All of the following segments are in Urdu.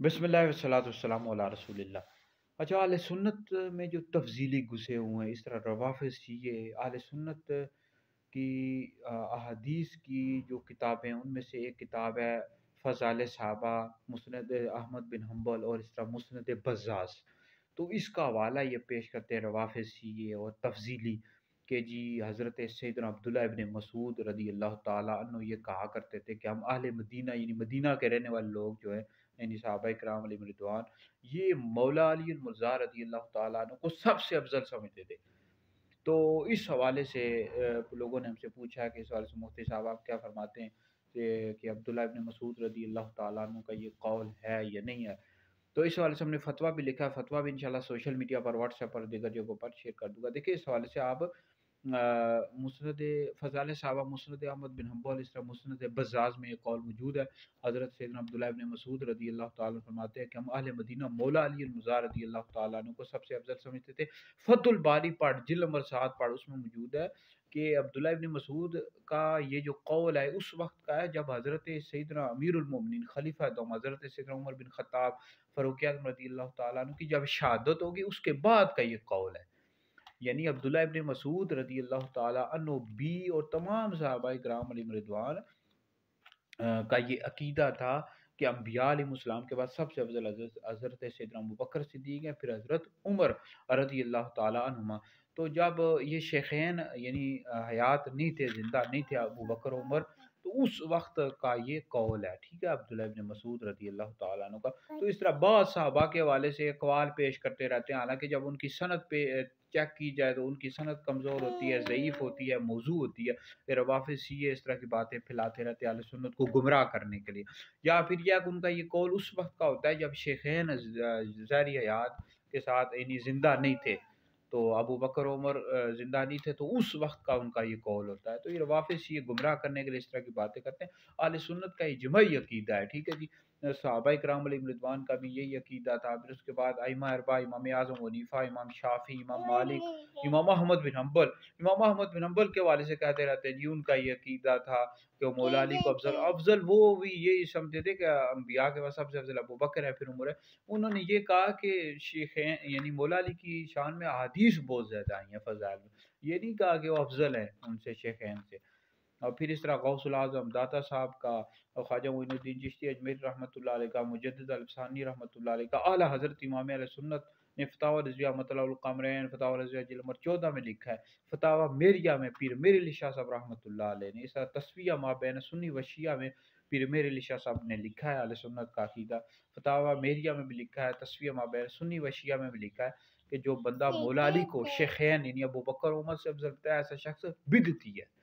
بسم اللہ والصلاۃ والسلام علی رسول اللہ۔ اچھا، اہل سنت میں جو تفضیلی گھسے ہوئے ہیں، اس طرح روافض شیعہ، اہل سنت کی احادیث کی جو کتابیں، ان میں سے ایک کتاب ہے فضائل صحابہ، مسند احمد بن حنبل، اور اس طرح مسند بزاز۔ تو اس کا حوالہ یہ پیش کرتے ہیں روافض شیعہ اور تفضیلی کہ جی حضرت سیدنا عبداللہ ابن مسعود رضی اللہ تعالیٰ عنہ یہ کہا کرتے تھے کہ ہم اہل مدینہ، یعنی مدینہ کے رہنے والے لوگ جو ہیں، یعنی صحابہ کرام علیہ رضوان، یہ مولا علی المرضی رضی اللہ تعالیٰ عنہ کو سب سے افضل سمجھتے تھے۔ تو اس حوالے سے لوگوں نے ہم سے پوچھا کہ اس حوالے سے مفتی صاحب آپ کیا فرماتے ہیں کہ عبداللہ ابن مسعود رضی اللہ تعالیٰ عنہ کا یہ قول ہے یا نہیں ہے؟ تو اس حوالے سے ہم نے فتویٰ بھی لکھا ہے، فتویٰ بھی انشاءاللہ سوشل میڈیا پر، واٹس ایپ پر، دیگر جگہوں پر شیئر کر دوں گا۔ دیکھیں اس حوالے سے آپ مسند فضائل صحابہ، مسند احمد بن حنبل، اس طرح مسند بزاز میں یہ قول موجود ہے۔ حضرت سیدنا عبداللہ ابن مسعود رضی اللہ تعالیٰ عنہ فرماتے ہیں کہ ہم اہل مدینہ مولا علی المرضی رضی اللہ تعالیٰ عنہ کو سب سے افضل سمجھتے تھے۔ فتح الباری پڑھ، جلد نمبر 7 پڑھ، اس میں موجود ہے کہ عبداللہ ابن مسعود کا یہ جو قول ہے اس وقت کا ہے جب حضرت سیدنا امیر المومنین خلیفہ دوم حضرت سیدنا عمر بن خطاب فاروق اعظم رضی اللہ تعالیٰ عنہ کی جب شہادت ہوگی اس کے بعد کا یہ قول ہے۔ یعنی عبداللہ ابن مسعود رضی اللہ تعالیٰ عنہ بھی اور تمام صحابہ کرام علیہ رضوان کا یہ عقیدہ تھا کہ انبیاء علیہ السلام کے بعد سب سے افضل حضرت سیدنا ابوبکر صدیق ہیں، پھر حضرت عمر رضی اللہ تعالیٰ عنہما۔ تو جب یہ شیخین یعنی حیات نہیں تھے، زندہ نہیں تھے ابوبکر عمر، تو اس وقت کا یہ قول ہے، ٹھیک ہے، عبداللہ ابن مسعود رضی اللہ تعالیٰ عنہ کا۔ تو اس طرح بعض صحابہ کے حوالے سے اقوال پیش کرتے رہتے ہیں، حالانکہ جب ان کی سند پہ چیک کی جائے تو ان کی سند کمزور ہوتی ہے، ضعیف ہوتی ہے، موضوع ہوتی ہے۔ پھر روافض شیعہ اس طرح کی باتیں پھیلاتے رہتے ہیں اہل سنت کو گمراہ کرنے کے لیے، یا پھر یہ ان کا یہ قول اس وقت کا ہوتا ہے جب شیخین ظاہری حیات کے ساتھ یعنی زندہ نہیں تھے، تو ابو بکر عمر زندہ نہیں تھے، تو اس وقت کا ان کا یہ قول ہوتا ہے۔ تو یہ روافض شیعہ گمراہ کرنے کے لیے اس طرح کی باتیں کرتے ہیں۔ اہل سنت کا اجماعی عقیدہ ہے، ٹھیک ہے جی، صحابہ کرام علیہ رضوان کا بھی یہی عقیدہ تھا۔ پھر اس کے بعد ائمہ اربعہ، امام اعظم حنیفہ، امام شافعی، امام مالک، امام احمد بن حنبل، امام احمد بن حنبل کے حوالے سے کہتے رہتے ہیں جی ان کا یہ عقیدہ تھا کہ وہ مولا علی کو افضل وہ بھی یہی سمجھتے تھے کہ انبیاء کے بعد سب سے افضل ابو بکر ہے، پھر عمر ہے۔ انہوں نے یہ کہا کہ شیخین یعنی مولا علی کی شان میں احادیث بہت زیادہ آئی ہیں فضائل میں، یہ نہیں کہا کہ وہ افضل ہیں ان سے، شیخین سے۔ اور پھر اس طرح غوث الاعظم داتا صاحب کا، اور خواجہ معین الدین چشتی اجمیری رحمۃ اللہ علیہ کا، مجدد الفسانی رحمۃ اللہ علیہ کا، اعلیٰ حضرت امام علیہ سنت نے فتاوی رضویہ مطلع القمرین، فتاوی رضویہ جلد نمبر 14 میں لکھا ہے۔ فتاوی میریہ میں پیر میر علی شاہ صاحب رحمۃ اللہ علیہ نے، اس طرح تصفیہ ما بین سنی و شیعہ میں پیر میر علی شاہ صاحب نے لکھا ہے اہل سنت کا عقیدہ۔ فتاوی میریہ میں بھی لکھا ہے، تصفیہ ما بین سنی و شیعہ میں بھی لکھا ہے کہ جو بندہ مولا علی کو شیخین یعنی ابو بکر عمر سے افضل بتایا، ایسا شخص بدعتی ہے،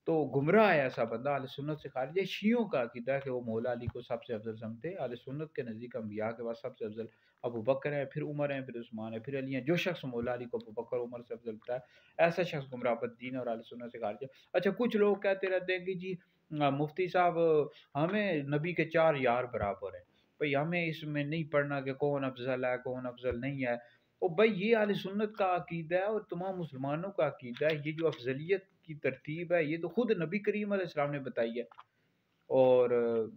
تو گمراہ ہے ایسا بندہ، اہل سنت سے خارج ہے۔ شیعوں کا عقیدہ ہے کہ وہ مولا علی کو سب سے افضل سمجھتے ہیں۔ اہل سنت کے نزدیک انبیاء کے بعد سب سے افضل ابو بکر ہے، پھر عمر ہے، پھر عثمان ہے، پھر علی ہیں۔ جو شخص مولا علی کو ابو بکر عمر سے افضل بتایا، ایسا شخص گمراہ بدین اور اہل سنت سے خارج ہے۔ اچھا، کچھ لوگ کہتے رہتے ہیں کہ جی مفتی صاحب ہمیں نبی کے 4 یار برابر ہیں، بھئی ہمیں اس میں نہیں پڑھنا کہ کون افضل ہے کون افضل نہیں ہے۔ اور بھائی یہ اہل سنت کا عقیدہ ہے اور تمام مسلمانوں کا عقیدہ ہے، یہ جو افضلیت کی ترتیب ہے یہ تو خود نبی کریم علیہ السلام نے بتائی ہے، اور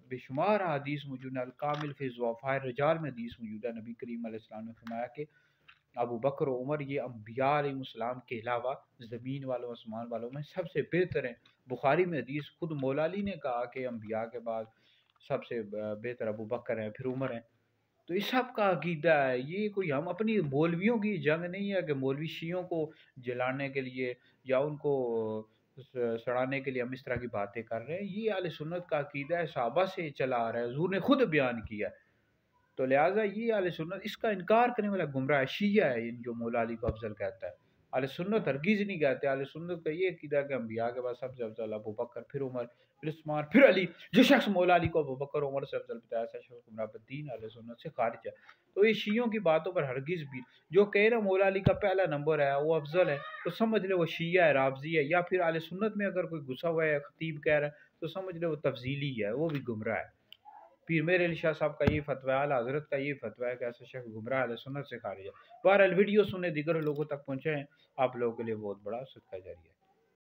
بے شمار حدیث موجود ہے، الکامل فی ضعفاء الرجال میں حدیث موجود ہے، نبی کریم علیہ السلام نے فرمایا کہ ابو بکر و عمر یہ انبیاء علیہ السلام کے علاوہ زمین والوں آسمان والوں میں سب سے بہتر ہیں۔ بخاری میں حدیث خود مولا علی نے کہا کہ انبیاء کے بعد سب سے بہتر ابو بکر ہیں، پھر عمر ہیں۔ تو اس سب کا عقیدہ ہے، یہ کوئی ہم اپنی مولویوں کی جنگ نہیں ہے کہ مولوی شیعوں کو جلانے کے لیے یا ان کو سڑانے کے لیے ہم اس طرح کی باتیں کر رہے ہیں۔ یہ اہل سنت کا عقیدہ ہے، صحابہ سے چلا آ رہا ہے، حضور نے خود بیان کیا ہے۔ تو لہٰذا یہ اہل سنت اس کا انکار کرنے والا گمراہ شیعہ ہے، جو مولا علی کو افضل کہتا ہے۔ اہل سنت ہرگز نہیں کہتے، اہل سنت کا یہ عقیدہ کہ انبیاء کے بعد سب سے افضل ابو بکر، پھر عمر، پھر عثمان، پھر علی۔ جو شخص مولا علی کو ابو بکر عمر سے افضل بتایا، ایسا شخص گمراہ بدین اہل سنت سے خارج ہے۔ تو یہ شیعوں کی باتوں پر ہرگز بھی جو کہہ رہا مولا علی کا پہلا نمبر ہے وہ افضل ہے، تو سمجھ لے وہ شیعہ ہے، رافضی ہے، یا پھر اہل سنت میں اگر کوئی گھسا ہوا ہے خطیب کہہ رہا ہے تو سمجھ لے وہ تفضیلی ہے، وہ بھی گمراہ ہے۔ پیر میر علی شاہ صاحب کا یہ فتویٰ ہے، اعلیٰ حضرت کا یہ فتویٰ ہے کہ ایسا شخص گمراہ اہل سنت سے خارج ہے۔ بہرحال ویڈیو سنیں، دیگر لوگوں تک پہنچائیں، آپ لوگوں کے لیے بہت بڑا صدقہ جاریہ ہے۔